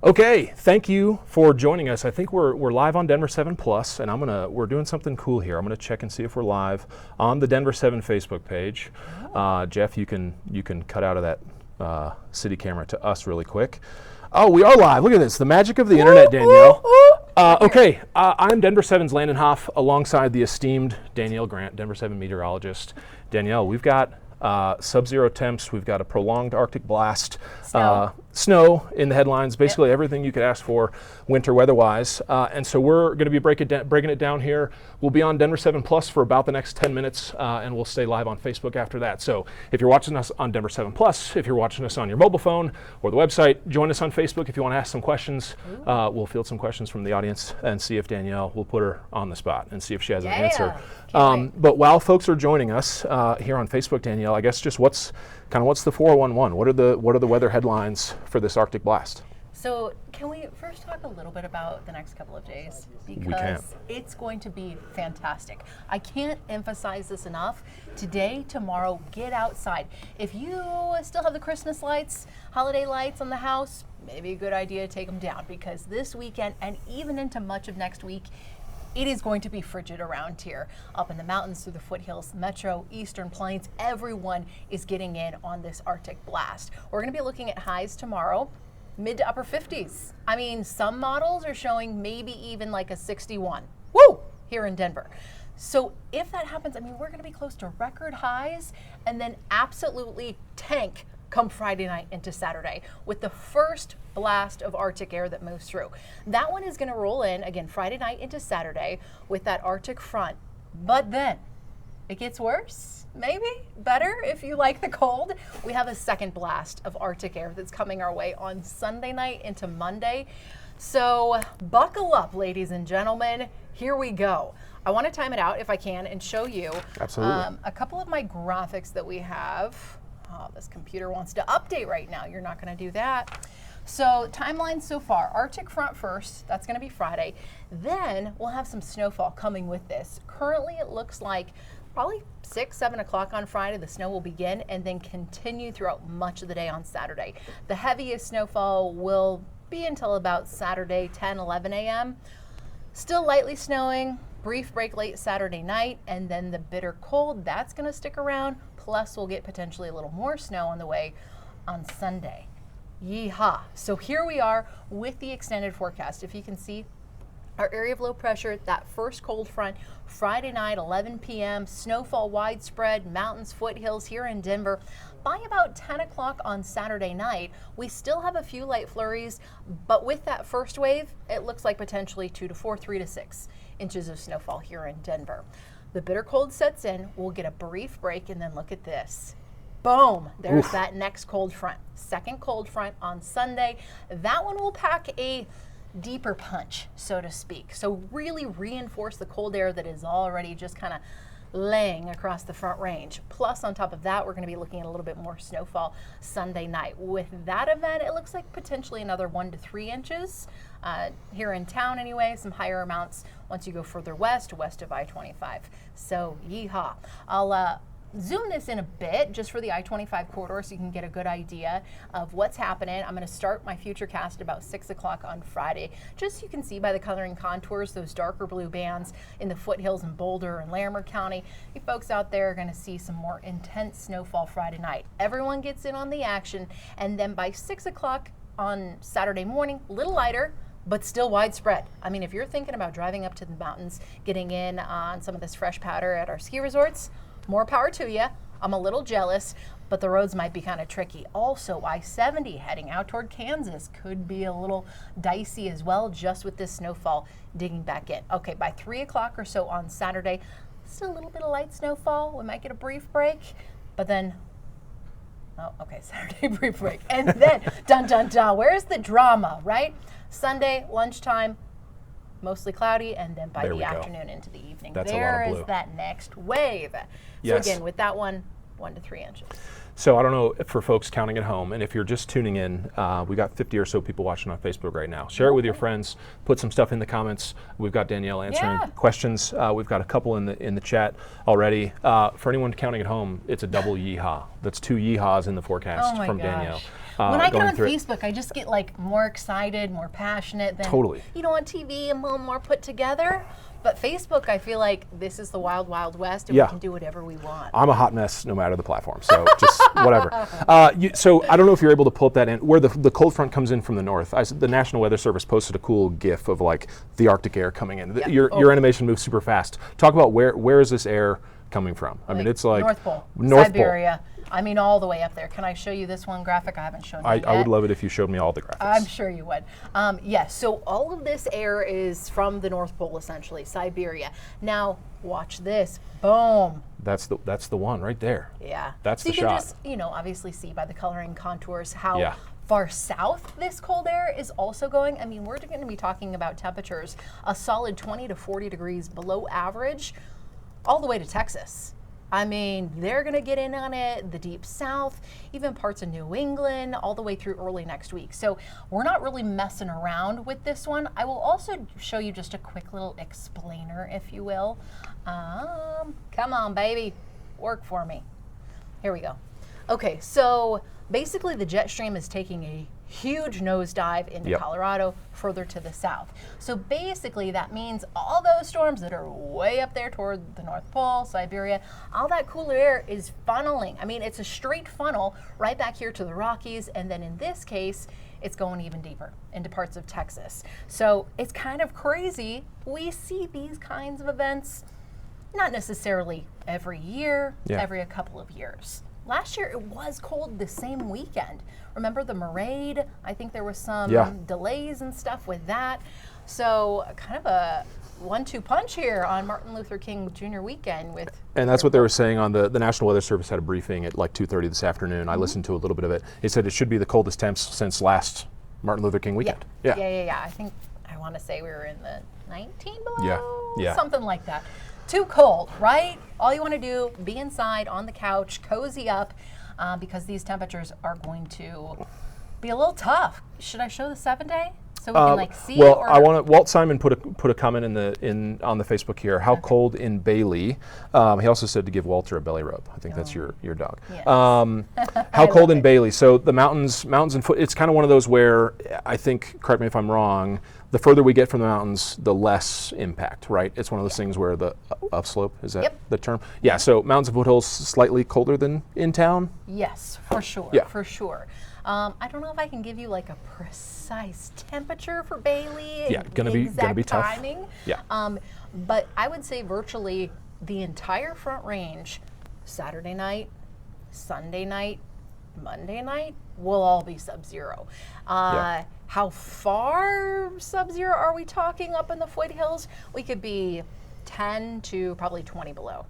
Okay, thank you for joining us. I think we're live on Denver7 Plus, and we're doing something cool here. I'm gonna check and see if we're live on the Denver7 Facebook page. Jeff, you can cut out of that city camera to us really quick. Oh, we are live. Look at this, the magic of the internet, Danielle. Okay, I'm Denver7's Landon Hoff alongside the esteemed Danielle Grant, Denver7 meteorologist. Danielle, we've got sub-zero temps, we've got a prolonged Arctic blast, snow in the headlines, basically everything you could ask for winter weather-wise. And so we're going to be breaking it down here. We'll be on Denver7 Plus for about the next 10 minutes, and we'll stay live on Facebook after that. So if you're watching us on Denver7 Plus, if you're watching us on your mobile phone or the website, join us on Facebook if you want to ask some questions. We'll field some questions from the audience and see if Danielle will put her on the spot and see if she has an answer. But while folks are joining us here on Facebook, Danielle, I guess just what's the 411? What are the weather headlines for this Arctic blast? So can we first talk a little bit about the next couple of days? Because it's going to be fantastic. I can't emphasize this enough. Today, tomorrow, get outside. If you still have the Christmas lights, holiday lights on the house, maybe a good idea to take them down, because this weekend and even into much of next week, it is going to be frigid around here. Up in the mountains, through the foothills, metro, eastern plains, everyone is getting in on this Arctic blast. We're gonna be looking at highs tomorrow, mid to upper 50s. I mean, some models are showing maybe even like a 61. Woo! Here in Denver. So if that happens, I mean, we're gonna be close to record highs and then absolutely tank come Friday night into Saturday with the first blast of Arctic air that moves through. That one is going to roll in again Friday night into Saturday with that Arctic front. But then it gets worse, maybe better if you like the cold. We have a second blast of Arctic air that's coming our way on Sunday night into Monday. So buckle up, ladies and gentlemen. Here we go. I want to time it out if I can and show you a couple of my graphics that we have. Oh, this computer wants to update right now. You're not going to do that. So timeline so far, Arctic front first, that's going to be Friday. Then we'll have some snowfall coming with this. Currently it looks like probably 6, 7 o'clock on Friday, the snow will begin and then continue throughout much of the day on Saturday. The heaviest snowfall will be until about Saturday, 10, 11 a.m. Still lightly snowing, brief break late Saturday night, and then the bitter cold, that's going to stick around. Plus, we'll get potentially a little more snow on the way on Sunday. Yeehaw. So here we are with the extended forecast. If you can see our area of low pressure, that first cold front, Friday night, 11 p.m., snowfall widespread, mountains, foothills here in Denver. By about 10 o'clock on Saturday night, we still have a few light flurries, but with that first wave, it looks like potentially 2 to 4, 3 to 6 inches of snowfall here in Denver. The bitter cold sets in, we'll get a brief break, and then look at this. Boom, there's that next cold front. Second cold front on Sunday. That one will pack a deeper punch, so to speak. So really reinforce the cold air that is already just kind of laying across the front range. Plus, on top of that, we're going to be looking at a little bit more snowfall Sunday night. With that event, it looks like potentially another 1 to 3 inches here in town anyway, some higher amounts once you go further west of I-25. So, yeehaw. I'll zoom this in a bit just for the I-25 corridor so you can get a good idea of what's happening. I'm going to start my future cast about 6 o'clock on Friday. Just so you can see by the coloring contours, those darker blue bands in the foothills in Boulder and Larimer County. You folks out there are going to see some more intense snowfall Friday night. Everyone gets in on the action, and then by 6 o'clock on Saturday morning, a little lighter, but still widespread. I mean, if you're thinking about driving up to the mountains, getting in on some of this fresh powder at our ski resorts, more power to you. I'm a little jealous, but the roads might be kind of tricky. Also, I-70 heading out toward Kansas could be a little dicey as well, just with this snowfall digging back in. Okay, by 3 o'clock or so on Saturday, still a little bit of light snowfall. We might get a brief break, but then, oh, okay, Saturday brief break. And then, dun, dun, dun, where's the drama, right? Sunday, lunchtime, mostly cloudy, and then by the afternoon into the evening, there is that next wave. So again, with that one, 1 to 3 inches. So I don't know for folks counting at home, and if you're just tuning in, we got 50 or so people watching on Facebook right now. Share it with your friends. Put some stuff in the comments. We've got Danielle answering questions. We've got a couple in the chat already. For anyone counting at home, it's a double yeehaw. That's 2 yeehaws in the forecast Oh my from gosh. Danielle. When I get going on through it. Facebook, I just get like more excited, more passionate than Totally. on TV, I'm a little more put together. But Facebook, I feel like this is the wild, wild west, and Yeah. we can do whatever we want. I'm a hot mess no matter the platform, so just whatever. So I don't know if you're able to pull up that in, where the cold front comes in from the north. The National Weather Service posted a cool GIF of like the Arctic air coming in. Yeah. Your animation moves super fast. Talk about where is this air coming from? I mean, it's like North Pole, North Siberia. I mean, all the way up there. Can I show you this one graphic? I haven't shown you yet. I would love it if you showed me all the graphics. I'm sure you would. Yes, so all of this air is from the North Pole, essentially, Siberia. Now, watch this. Boom. That's the one right there. Yeah. That's so the you can shot. just, obviously see by the coloring contours how Yeah. far south this cold air is also going. I mean, we're going to be talking about temperatures a solid 20 to 40 degrees below average all the way to Texas. I mean, they're going to get in on it, the deep south, even parts of New England, all the way through early next week. So we're not really messing around with this one. I will also show you just a quick little explainer, if you will. Come on, baby, work for me. Here we go. Okay, so basically the jet stream is taking a huge nosedive into Yep. Colorado, further to the south. So basically that means all those storms that are way up there toward the North Pole, Siberia, all that cooler air is funneling. I mean, it's a straight funnel right back here to the Rockies, and then in this case, it's going even deeper into parts of Texas. So it's kind of crazy. We see these kinds of events not necessarily every year, Yeah. every a couple of years. Last year it was cold the same weekend. Remember the Marade? I think there was some Yeah. delays and stuff with that. So kind of a 1-2 punch here on Martin Luther King Jr. weekend with. And that's what they were saying on the National Weather Service had a briefing at like 2:30 this afternoon. Mm-hmm. I listened to a little bit of it. It said it should be the coldest temps since last Martin Luther King weekend. Yeah. I think I want to say we were in the 19 below, Yeah. something like that. Too cold, right? All you want to do, be inside on the couch, cozy up, because these temperatures are going to be a little tough. Should I show the 7-day so we can like see? Well, or I want to. Walt Simon put a comment on the Facebook here. How cold in Bailey? He also said to give Walter a belly rub. I think that's your dog. Yes. How cold in Bailey? So the mountains and foot. It's kind of one of those where I think. Correct me if I'm wrong. The further we get from the mountains, the less impact. Right? It's one of those things where the upslope is that Yep. the term. Yeah. So mountains and foothills slightly colder than in town. Yes, for sure. Yeah. For sure. I don't know if I can give you like a precise temperature for Bailey. Yeah, gonna be exact tough. timing. Yeah. But I would say virtually the entire Front Range, Saturday night, Sunday night, Monday night, will all be sub-zero. Yeah. How far sub-zero are we talking up in the foothills? We could be 10 to probably 20 below,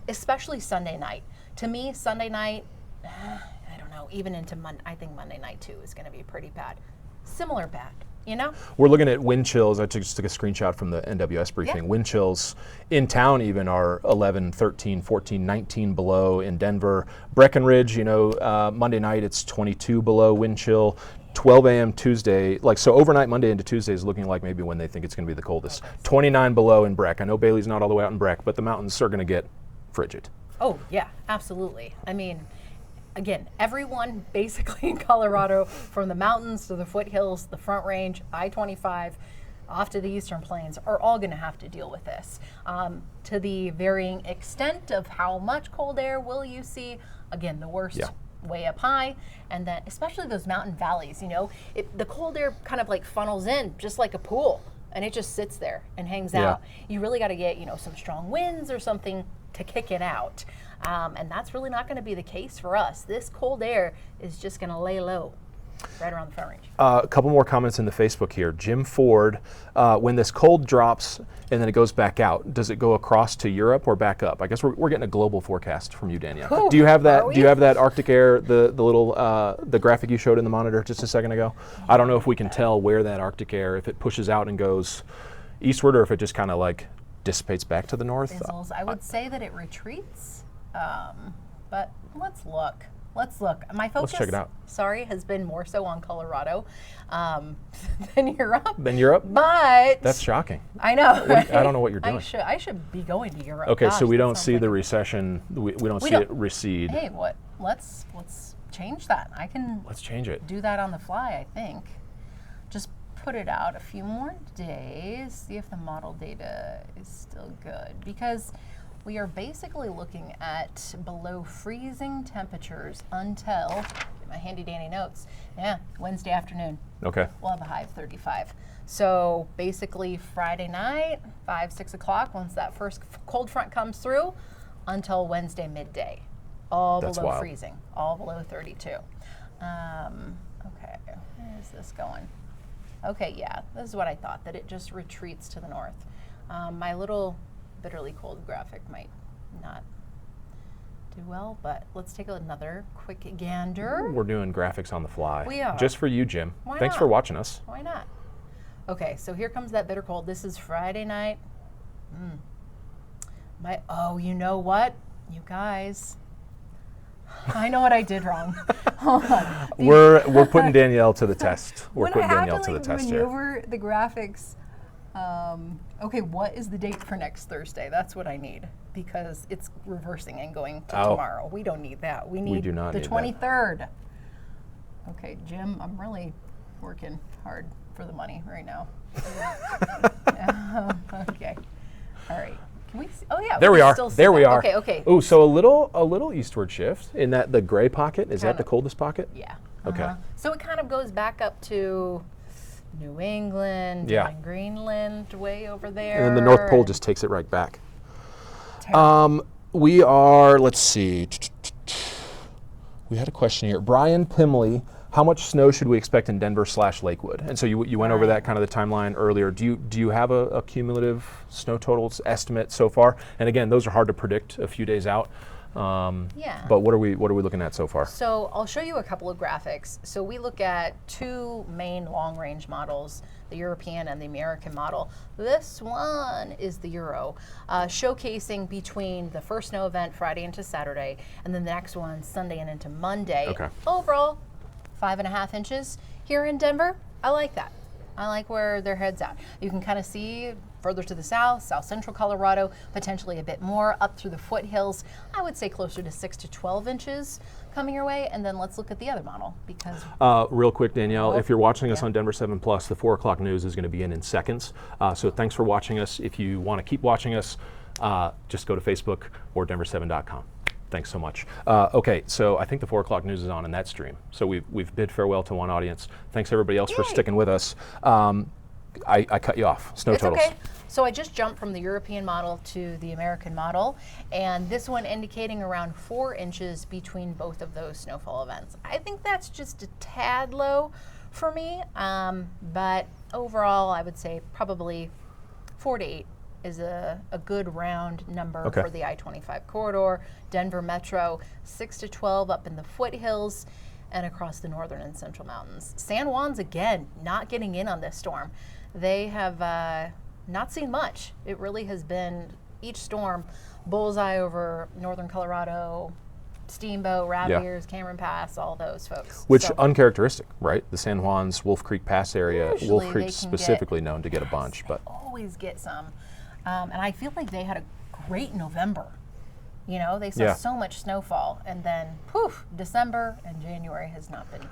especially Sunday night. To me, Sunday night, I don't know, even into Monday, I think Monday night too is going to be pretty bad. Similar bad, you know? We're looking at wind chills. I just took a screenshot from the NWS briefing. Yeah. Wind chills in town even are 11, 13, 14, 19 below in Denver. Breckenridge, Monday night it's 22 below wind chill. 12 a.m. Tuesday, so overnight Monday into Tuesday is looking like maybe when they think it's going to be the coldest. 29 below in Breck. I know Bailey's not all the way out in Breck, but the mountains are going to get frigid. Oh, yeah, absolutely. I mean, again, everyone basically in Colorado, from the mountains to the foothills, the Front Range, I-25, off to the Eastern Plains, are all going to have to deal with this. To the varying extent of how much cold air will you see, again, the worst way up high, and then especially those mountain valleys, the cold air kind of like funnels in just like a pool, and it just sits there and hangs out. You really got to get, some strong winds or something to kick it out. And that's really not going to be the case for us. This cold air is just going to lay low right around the Front Range. A couple more comments in the Facebook here. Jim Ford, when this cold drops and then it goes back out, does it go across to Europe or back up? I guess we're getting a global forecast from you, Danielle. Ooh, do you have that? are we? Do you have that Arctic air, the little the graphic you showed in the monitor just a second ago? I don't know if we can tell where that Arctic air, if it pushes out and goes eastward, or if it just kind of like dissipates back to the north. Fizzles. I would say that it retreats, but let's look. let's look. My focus, check it out. sorry, has been more so on Colorado than Europe. Then Europe? But That's shocking. I know. I don't know what you're doing. I should be going to Europe. Okay, Gosh, so we that don't sounds see like the recession. We don't see it recede. Hey, what? Let's change that. I can Let's change it. do that on the fly, I think. Just put it out a few more days, see if the model data is still good, because we are basically looking at below freezing temperatures until, get my handy dandy notes, Wednesday afternoon. Okay. We'll have a high of 35. So basically Friday night, 5, 6 o'clock, once that first cold front comes through, until Wednesday midday. All That's below wild. freezing, all below 32. Okay, where is this going? Okay, yeah, this is what I thought, that it just retreats to the north. My little bitterly cold graphic might not do well, but let's take another quick gander. We're doing graphics on the fly. We are. Just for you, Jim. Why Thanks not? for watching us. Why not? Okay, so here comes that bitter cold. This is Friday night. Oh, you know what? You guys, I know what I did wrong. Hold on. We're putting Danielle to the test. We're When putting I have Danielle to, to the like, test here. maneuver the graphics. Okay, what is the date for next Thursday? That's what I need, because it's reversing and going to tomorrow. We don't need that. We need do not the need that. 23rd. Okay, Jim, I'm really working hard for the money right now. Okay, all right. Can we see? Oh yeah. There we can are. still see There we that. are. Okay, okay. Oh, so a little eastward shift in that the gray pocket. Is that Kind the of. coldest pocket? Yeah. Okay. So it kind of goes back up to New England, Yeah. and Greenland, way over there. And then the North Pole just takes it right back. Terrible. We are, let's see. We had a question here. Brian Pimley, how much snow should we expect in Denver/Lakewood? And so you went over that kind of the timeline earlier. Do you have a cumulative snow totals estimate so far? And again, those are hard to predict a few days out. Yeah. But what are we looking at so far? So I'll show you a couple of graphics. So we look at two main long-range models, the European and the American model. This one is the Euro, showcasing between the first snow event Friday into Saturday, and then the next one Sunday and into Monday. Okay. Overall, 5.5 inches here in Denver. I like that. I like where their head's at. You can kind of see further to the south, south central Colorado, potentially a bit more up through the foothills. I would say closer to 6 to 12 inches coming your way. And then let's look at the other model, because Real quick, Danielle, if you're watching us yeah. on Denver7 Plus, the 4 o'clock news is going to be in seconds. So thanks for watching us. If you want to keep watching us, just go to Facebook or Denver7.com. Thanks so much. Okay, so I think the 4 o'clock news is on in that stream. So we've bid farewell to one audience. Thanks everybody else for Yay. sticking with us. I cut you off. Snow it's totals. okay. So I just jumped from the European model to the American model, and this one indicating around 4 inches between both of those snowfall events. I think that's just a tad low for me, but overall I would say probably 4 to 8 is a good round number Okay. for the I-25 corridor. Denver Metro, 6 to 12 up in the foothills and across the northern and central mountains. San Juan's, again, not getting in on this storm. They have not seen much. It really has been each storm bullseye over northern Colorado, Steamboat, Raviers, Cameron Pass, all those folks. Which So uncharacteristic, right? The San Juan's Wolf Creek Pass area. Usually Wolf they Creek's can specifically known to get a bunch, but always get some. And I feel like they had a great November. You know, they saw Yeah. so much snowfall, and then poof, December and January has not been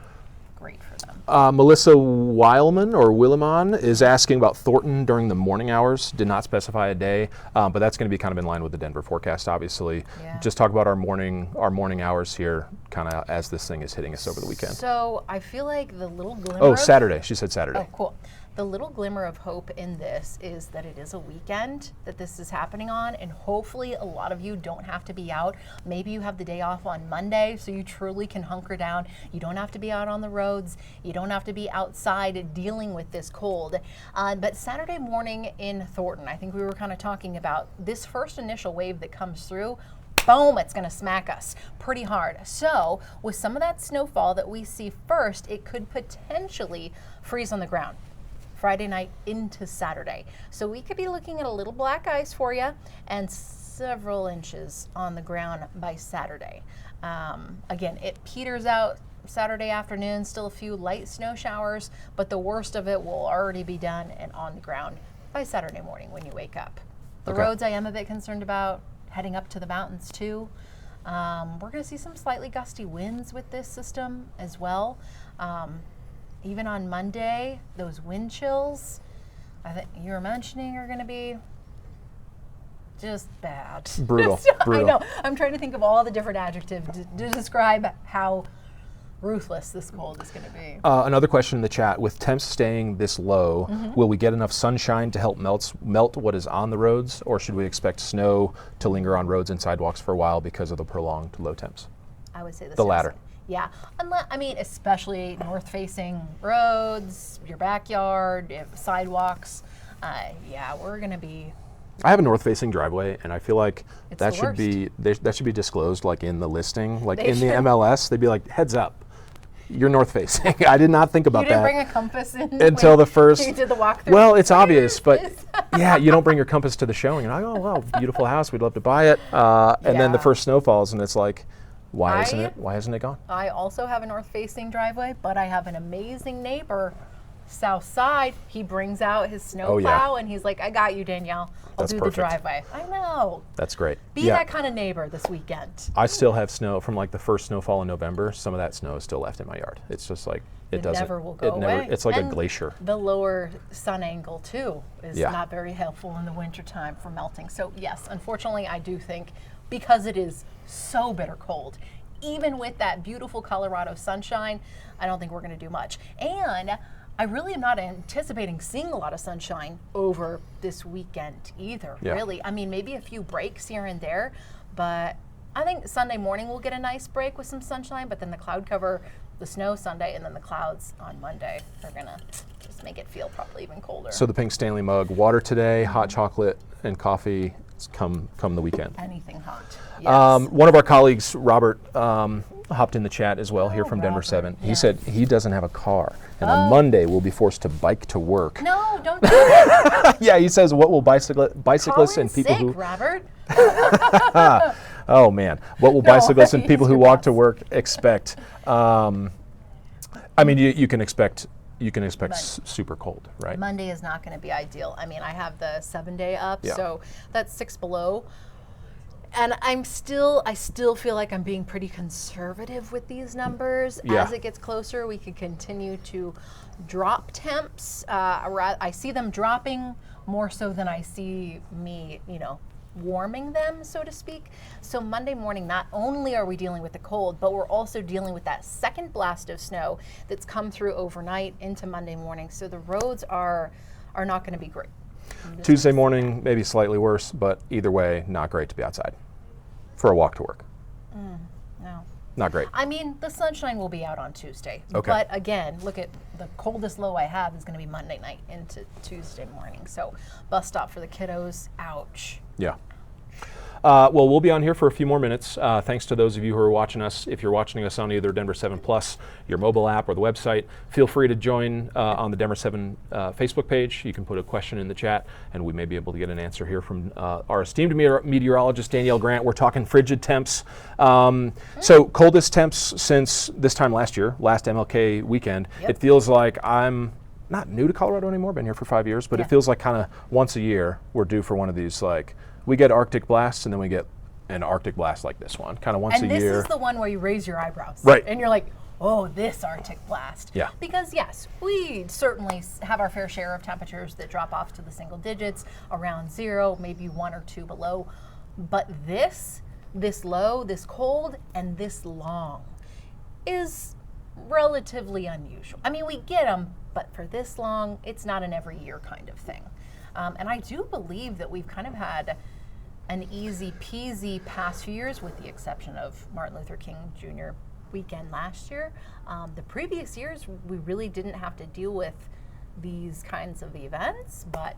great for them. Melissa Weilman or Willimon is asking about Thornton during the morning hours. Did not specify a day, but that's going to be kind of in line with the Denver forecast, obviously. Yeah. Just talk about our morning hours here, kind of as this thing is hitting us over the weekend. So I feel like the little glimmer. Oh, of- Saturday. She said Saturday. Oh, cool. The little glimmer of hope in this is that it is a weekend that this is happening on, and hopefully a lot of you don't have to be out. Maybe you have the day off on Monday, so you truly can hunker down. You don't have to be out on the roads. You don't have to be outside dealing with this cold. But Saturday morning in Thornton, I think we were kind of talking about this first initial wave that comes through. Boom, it's going to smack us pretty hard. So with some of that snowfall that we see first, it could potentially freeze on the ground Friday night into Saturday. So we could be looking at a little black ice for you, and several inches on the ground by Saturday. Again, it peters out Saturday afternoon, still a few light snow showers, but the worst of it will already be done and on the ground by Saturday morning when you wake up. The roads I am a bit concerned about, heading up to the mountains too. We're going to see some slightly gusty winds with this system as well. Even on Monday, those wind chills, I think you were mentioning, are going to be just bad. Brutal. I know. I'm trying to think of all the different adjectives to describe how ruthless this cold is going to be. Another question in the chat: with temps staying this low, will we get enough sunshine to help melt what is on the roads, or should we expect snow to linger on roads and sidewalks for a while because of the prolonged low temps? I would say the latter. Yeah, especially north-facing roads, your backyard, sidewalks. Yeah, we're going to be. I have a north-facing driveway, and I feel like It's that the should worst. be disclosed, like in the listing, like They in the should. MLS. They'd be like, "Heads up, you're north-facing." I did not think about You didn't that bring a compass in until when the first. you did the walkthrough. Well, it's obvious, but Yes. yeah, you don't bring your compass to the showing, and I go, "Oh, wow, beautiful house. We'd love to buy it." And then the Yeah. first snow falls, and it's like, why isn't it? Why hasn't it gone? I also have a north-facing driveway, but I have an amazing neighbor, south side. He brings out his snow Oh, yeah. plow, and he's like, "I got you, Danielle. I'll That's do perfect. the driveway." I know. That's great. Be that kind of neighbor this weekend. I still have snow from like the first snowfall in November. Some of that snow is still left in my yard. It's just like it doesn't. Never will go away. It's like And a glacier. The lower sun angle too is Yeah. not very helpful in the wintertime for melting. So yes, unfortunately, I do think because it is so bitter cold, even with that beautiful Colorado sunshine, I don't think we're going to do much. And I really am not anticipating seeing a lot of sunshine over this weekend either, Yeah. really. I mean, maybe a few breaks here and there, but I think Sunday morning we'll get a nice break with some sunshine, but then the cloud cover, the snow Sunday, and then the clouds on Monday are going to just make it feel probably even colder. So the pink Stanley mug, water today, hot chocolate and coffee come the weekend. Anything hot. Yes. One of our colleagues, Robert, hopped in the chat as well here from Robert, Denver7. He yeah. said he doesn't have a car, and on Monday we'll be forced to bike to work. No, don't do it. Yeah, he says, what will bicyclists Call in and people sick, who... Robert. Oh man, what will No, bicyclists and people he's who your walk boss. to work expect? I mean, you can expect super cold, right? Monday is not going to be ideal. I mean, I have the 7-day up, Yeah. so that's 6 below. And I still feel like I'm being pretty conservative with these numbers. Yeah. As it gets closer, we could continue to drop temps. I see them dropping more so than I see me, warming them, so to speak. So Monday morning, not only are we dealing with the cold, but we're also dealing with that second blast of snow that's come through overnight into Monday morning. So the roads are not going to be great. Tuesday morning, maybe slightly worse, but either way, not great to be outside for a walk to work. No. Not great. I mean, the sunshine will be out on Tuesday. Okay. But again, look at the coldest low I have is going to be Monday night into Tuesday morning. So bus stop for the kiddos, ouch. Yeah. Well, we'll be on here for a few more minutes. Thanks to those of you who are watching us. If you're watching us on either Denver7 Plus, your mobile app, or the website, feel free to join on the Denver7 Facebook page. You can put a question in the chat, and we may be able to get an answer here from our esteemed meteorologist, Danielle Grant. We're talking frigid temps. So coldest temps since this time last year, last MLK weekend. Yep. It feels like I'm not new to Colorado anymore, been here for 5 years, but Yeah. it feels like kind of once a year we're due for one of these, like, we get Arctic blasts and then we get an Arctic blast like this one, kind of once And a this year. is the one where you raise your eyebrows. Right. And you're like, oh, this Arctic blast. Yeah. Because yes, we certainly have our fair share of temperatures that drop off to the single digits, around 0, maybe 1 or 2 below. But this low, this cold, and this long is relatively unusual. I mean, we get them, but for this long, it's not an every year kind of thing. And I do believe that we've kind of had an easy peasy past few years, with the exception of Martin Luther King Jr. weekend last year. The previous years, we really didn't have to deal with these kinds of events, but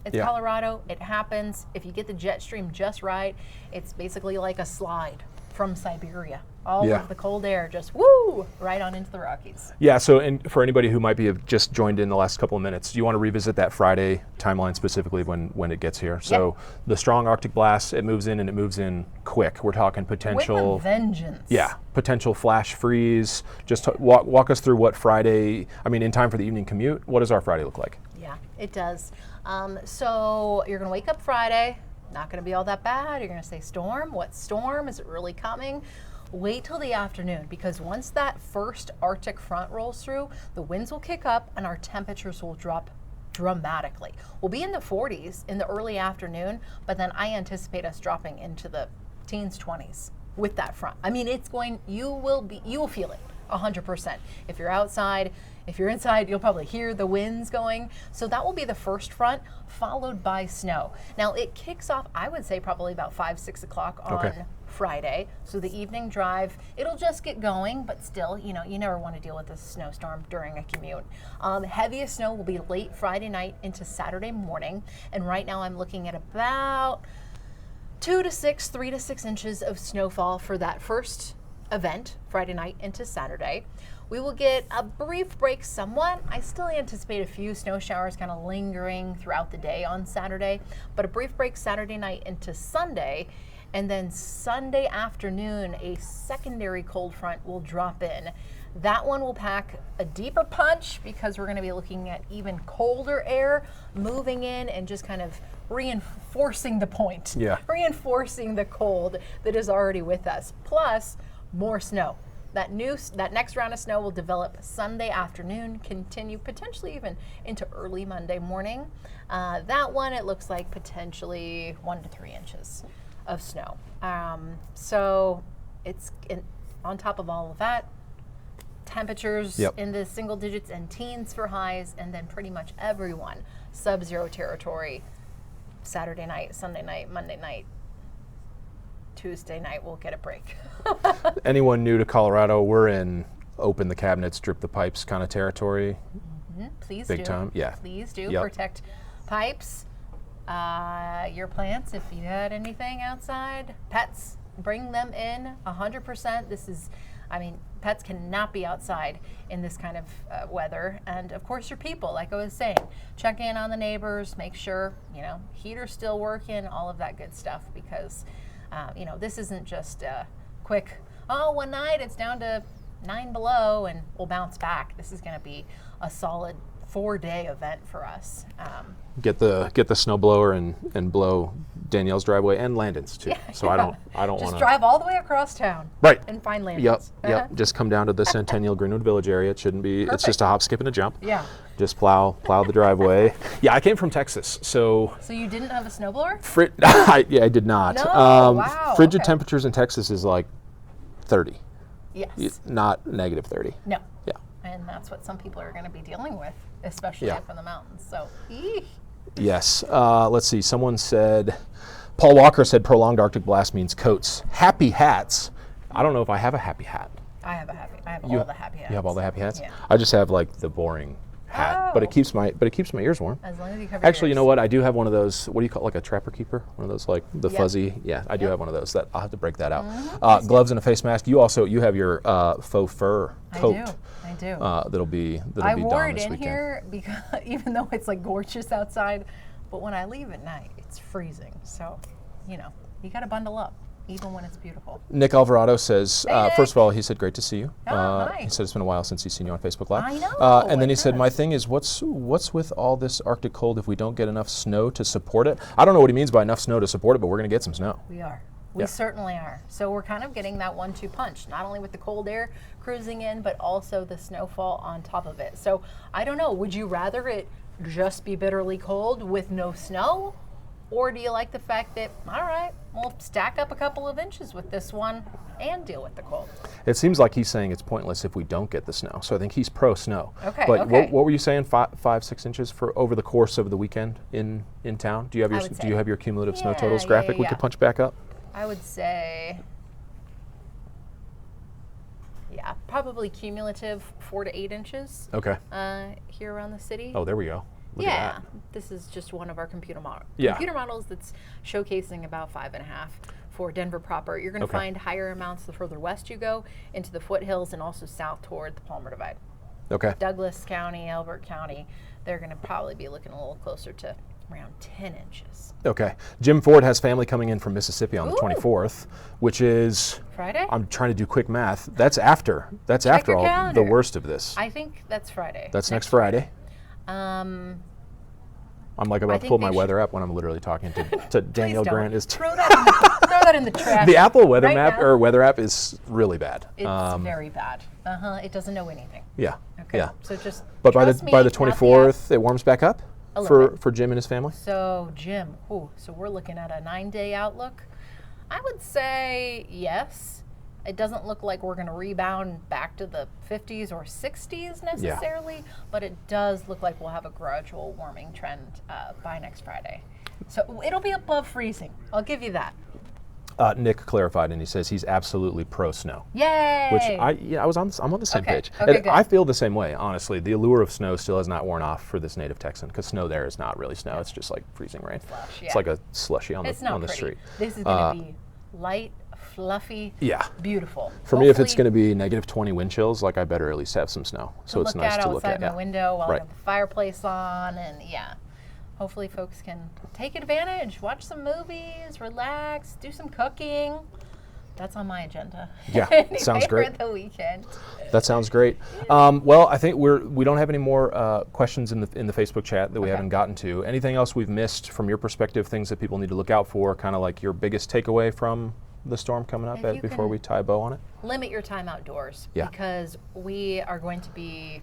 it's Yeah. Colorado, it happens. If you get the jet stream just right, it's basically like a slide from Siberia. All of the cold air just woo right on into the Rockies. Yeah, so and for anybody who might be have just joined in the last couple of minutes, do you want to revisit that Friday timeline specifically when it gets here? So the strong Arctic blast, it moves in and it moves in quick. We're talking potential with a vengeance. Yeah, potential flash freeze. Just walk us through what Friday, I mean, in time for the evening commute, what does our Friday look like? Yeah, it does. So you're going to wake up Friday, not going to be all that bad. You're going to say storm. What storm? Is it really coming? Wait till the afternoon, because once that first Arctic front rolls through, the winds will kick up and our temperatures will drop dramatically. We'll be in the 40s in the early afternoon, but then I anticipate us dropping into the teens, 20s with that front. I mean, you will feel it 100%. If you're outside, if you're inside, you'll probably hear the winds going. So that will be the first front, followed by snow. Now it kicks off, I would say, probably about 5, 6 o'clock on Friday. So the evening drive, it'll just get going, but still, you never want to deal with a snowstorm during a commute. Heaviest snow will be late Friday night into Saturday morning. And right now I'm looking at about 3 to 6 inches of snowfall for that first event, Friday night into Saturday. We will get a brief break somewhat. I still anticipate a few snow showers kind of lingering throughout the day on Saturday, but a brief break Saturday night into Sunday. And then Sunday afternoon, a secondary cold front will drop in. That one will pack a deeper punch because we're going to be looking at even colder air moving in and just kind of reinforcing the point, reinforcing the cold that is already with us, plus more snow. That next round of snow will develop Sunday afternoon, continue potentially even into early Monday morning. That one, it looks like potentially 1 to 3 inches of snow. So it's on top of all of that, temperatures in the single digits and teens for highs, and then pretty much everyone sub-zero territory Saturday night, Sunday night, Monday night. Tuesday night we'll get a break. Anyone new to Colorado, we're in open the cabinets, drip the pipes kind of territory. Please Big do. time, yeah. Please do protect pipes, your plants. If you had anything outside, pets, bring them in 100%. This is, pets cannot be outside in this kind of weather. And of course your people, like I was saying, check in on the neighbors, make sure, heater's still working, all of that good stuff, because this isn't just a quick, one night it's down to 9 below and we'll bounce back. This is going to be a solid 4-day event for us. Get the snowblower and blow Danielle's driveway and Landon's too. So I don't want to just drive all the way across town. Right. And find Landon's. Yep. Just come down to the Centennial Greenwood Village area. It shouldn't be. Perfect. It's just a hop, skip, and a jump. Yeah. Just plow the driveway. Yeah, I came from Texas, so. So you didn't have a snowblower? I did not. No. Wow. Frigid temperatures in Texas is like 30. Yes. Not negative 30. No. Yeah. And that's what some people are going to be dealing with, especially up in the mountains. So. Eek. Yes. Let's see. Someone said, Paul Walker said prolonged Arctic blast means coats. Happy hats. I don't know if I have a happy hat. I have all the happy hats. You have all the happy hats? Yeah. I just have like the boring hat, but it keeps my ears warm. As long as you cover Actually, yours. you know what? I do have one of those. What do you call it, like a trapper keeper? One of those like the fuzzy. Yeah, I do have one of those. That I'll have to break that out. Gloves and a face mask. You have your faux fur coat. I do. That'll be I done wore it this in weekend. here because even though it's like gorgeous outside, but when I leave at night, it's freezing. So, you got to bundle up, even when it's beautiful. Nick Alvarado says, Hey, Nick. first of all, he said, great to see you. Hi. He said it's been a while since he's seen you on Facebook Live. I know, And then he it said, my has. thing is, what's with all this Arctic cold if we don't get enough snow to support it? I don't know what he means by enough snow to support it, but we're going to get some snow. We are. We certainly are. So we're kind of getting that 1-2 punch, not only with the cold air cruising in, but also the snowfall on top of it. So I don't know, would you rather it just be bitterly cold with no snow? Or do you like the fact that, all right, we'll stack up a couple of inches with this one and deal with the cold? It seems like he's saying it's pointless if we don't get the snow. So I think he's pro snow. Okay, But okay. What were you saying? 5-6 inches for over the course of the weekend in town? Do you have I your would do you say. have your cumulative snow Yeah, totals yeah, graphic yeah, we yeah. could punch back up? I would say, probably cumulative 4 to 8 inches Okay. here around the city. Oh, there we go. Look at that. This is just one of our computer Yeah. models that's showcasing about 5.5, for Denver proper. You're going to find higher amounts the further west you go into the foothills and also south toward the Palmer Divide. Okay. Douglas County, Elbert County, they're going to probably be looking a little closer to around 10 inches. Okay. Jim Ford has family coming in from Mississippi on the 24th, which is Friday? I'm trying to do quick math. That's after all calendar. the worst of this. I think that's Friday. That's next Friday. Um, I'm like about to pull my weather app when I'm literally talking to Danielle Grant. Throw that in the trash. The Apple weather right map now. or weather app is really bad. It's very bad. It doesn't know anything. Yeah. Okay. Yeah. So just But by trust the me, 24th, it warms back up A little for Jim and his family. So Jim, so we're looking at a 9-day outlook. I would say yes. It doesn't look like we're going to rebound back to the 50s or 60s necessarily, but it does look like we'll have a gradual warming trend by next Friday. So it'll be above freezing. I'll give you that. Nick clarified, and he says he's absolutely pro snow. Yay! Which I'm on the same page. Okay, And I feel the same way, honestly. The allure of snow still has not worn off for this native Texan, because snow there is not really snow. It's just like freezing rain. Slush, It's like a slushy on the street. This is going to be light, fluffy, beautiful. For me, if it's going to be negative 20 wind chills, like I better at least have some snow. So it's nice to look at. Outside my window while I have the fireplace on, and hopefully folks can take advantage, watch some movies, relax, do some cooking. That's on my agenda. Yeah, sounds great. For the weekend. That sounds great. Well, I think we don't have any more questions in the Facebook chat that we haven't gotten to. Anything else we've missed from your perspective? Things that people need to look out for? Kind of like your biggest takeaway from the storm coming up before we tie a bow on it? Limit your time outdoors because we are going to be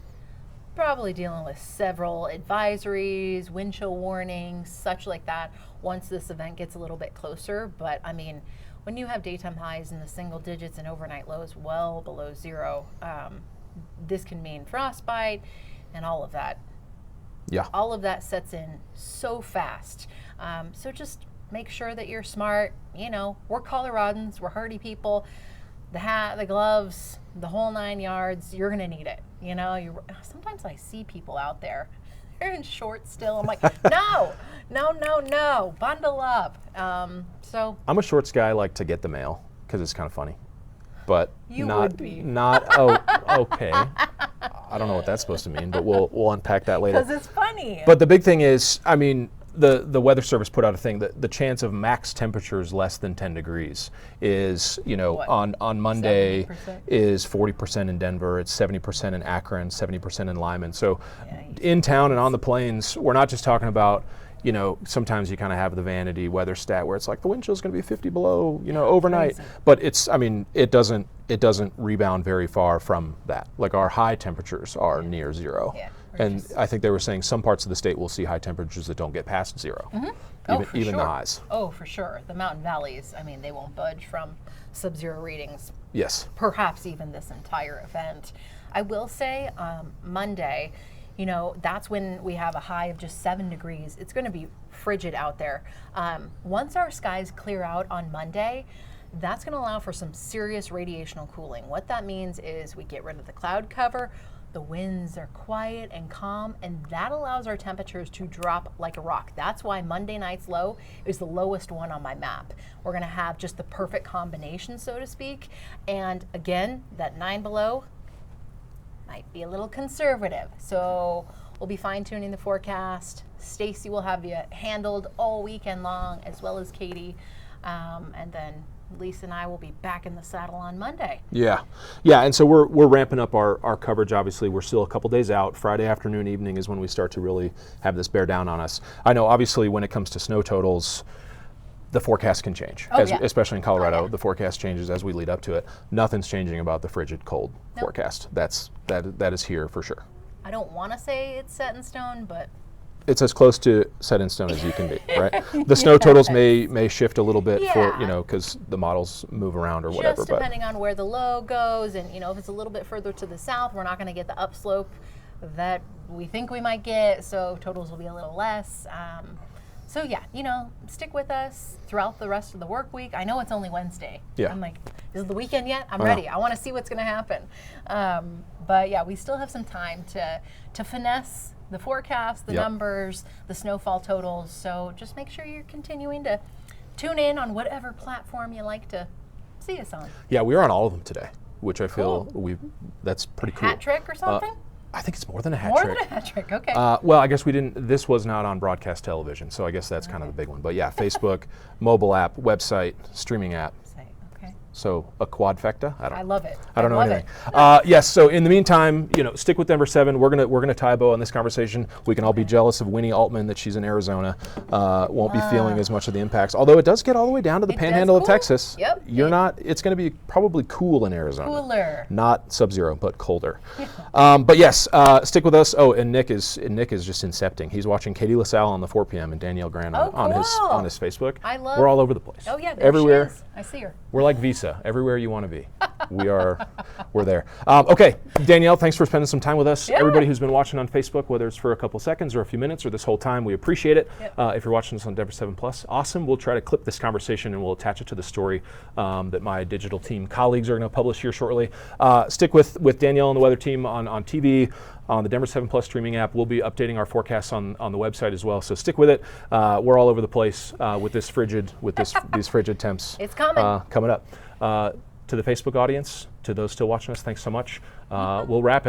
probably dealing with several advisories, wind chill warnings, such like that once this event gets a little bit closer. But I mean, when you have daytime highs in the single digits and overnight lows well below zero, this can mean frostbite and all of that. Yeah. All of that sets in so fast. So just make sure that you're smart. You know, we're Coloradans, we're hardy people. The hat, the gloves, the whole 9 yards, you're going to need it. You know, sometimes I see people out there, they're in shorts still. I'm like, no, bundle up. So I'm a shorts guy, like to get the mail because it's kind of funny, but okay. I don't know what that's supposed to mean, but we'll unpack that later. Because it's funny. But the big thing is, I mean, the Weather Service put out a thing that the chance of max temperatures less than 10 degrees is, on Monday 70%? is 40% in Denver, it's 70% in Akron, 70% in Lyman. So in town and on the plains, we're not just talking about, sometimes you kind of have the vanity weather stat where it's like the wind chill is going to be 50 below, overnight. Crazy. But it doesn't rebound very far from that. Like our high temperatures are near zero. Yeah. And I think they were saying some parts of the state will see high temperatures that don't get past zero, even the highs. Oh, for sure. The mountain valleys, they won't budge from sub-zero readings. Yes. Perhaps even this entire event. I will say Monday, that's when we have a high of just 7 degrees. It's going to be frigid out there. Once our skies clear out on Monday, that's going to allow for some serious radiational cooling. What that means is we get rid of the cloud cover. The winds are quiet and calm, and that allows our temperatures to drop like a rock. That's why Monday night's low is the lowest one on my map. We're going to have just the perfect combination, so to speak. And again, that 9 below might be a little conservative. So we'll be fine-tuning the forecast. Stacy will have you handled all weekend long, as well as Katie. And then Lisa and I will be back in the saddle on Monday. Yeah, and so we're ramping up our coverage. Obviously, we're still a couple days out. Friday afternoon, evening is when we start to really have this bear down on us. I know, obviously, when it comes to snow totals, the forecast can change, especially in Colorado. The forecast changes as we lead up to it. Nothing's changing about the frigid, cold forecast. That is here for sure. I don't want to say it's set in stone, but it's as close to set in stone as you can be, right? The snow totals may shift a little bit for, because the models move around or whatever. Just depending on where the low goes, and if it's a little bit further to the south, we're not going to get the upslope that we think we might get, so totals will be a little less. So stick with us throughout the rest of the work week. I know it's only Wednesday. Yeah. I'm like, is it the weekend yet? I'm ready. I want to see what's going to happen. But we still have some time to finesse the forecast, the numbers, the snowfall totals. So just make sure you're continuing to tune in on whatever platform you like to see us on. Yeah, we are on all of them today, which I feel that's pretty cool. Hat trick or something? I think it's more than a hat More trick. than a hat trick, okay. Well, I guess we didn't, this was not on broadcast television, so I guess that's kind of the big one. But yeah, Facebook, mobile app, website, streaming app. Okay. So a quadfecta? I love it. I don't know love anything. it. Yes. So in the meantime, stick with Denver 7. We're gonna tie a bow on this conversation. We can all be jealous of Winnie Altman that she's in Arizona. Won't be feeling as much of the impacts. Although it does get all the way down to the panhandle of Texas. Yep. You're not. It's going to be probably cool in Arizona. Cooler. Not sub-zero, but colder. But yes, stick with us. Oh, and Nick is just incepting. He's watching Katie LaSalle on the 4 p.m. and Danielle Grant on his Facebook. I love. We're all over the place. Oh yeah, there everywhere. she is. I see her. We're like Visa, everywhere you want to be. We're there. Okay, Danielle, thanks for spending some time with us. Yeah. Everybody who's been watching on Facebook, whether it's for a couple seconds or a few minutes or this whole time, we appreciate it. Yep. If you're watching this on Denver 7 Plus, awesome. We'll try to clip this conversation and we'll attach it to the story that my digital team colleagues are going to publish here shortly. Stick with Danielle and the weather team on TV. On the Denver 7 Plus streaming app. We'll be updating our forecasts on the website as well. So stick with it. We're all over the place with these frigid temps. It's coming. Coming up. To the Facebook audience, to those still watching us, thanks so much. We'll wrap it.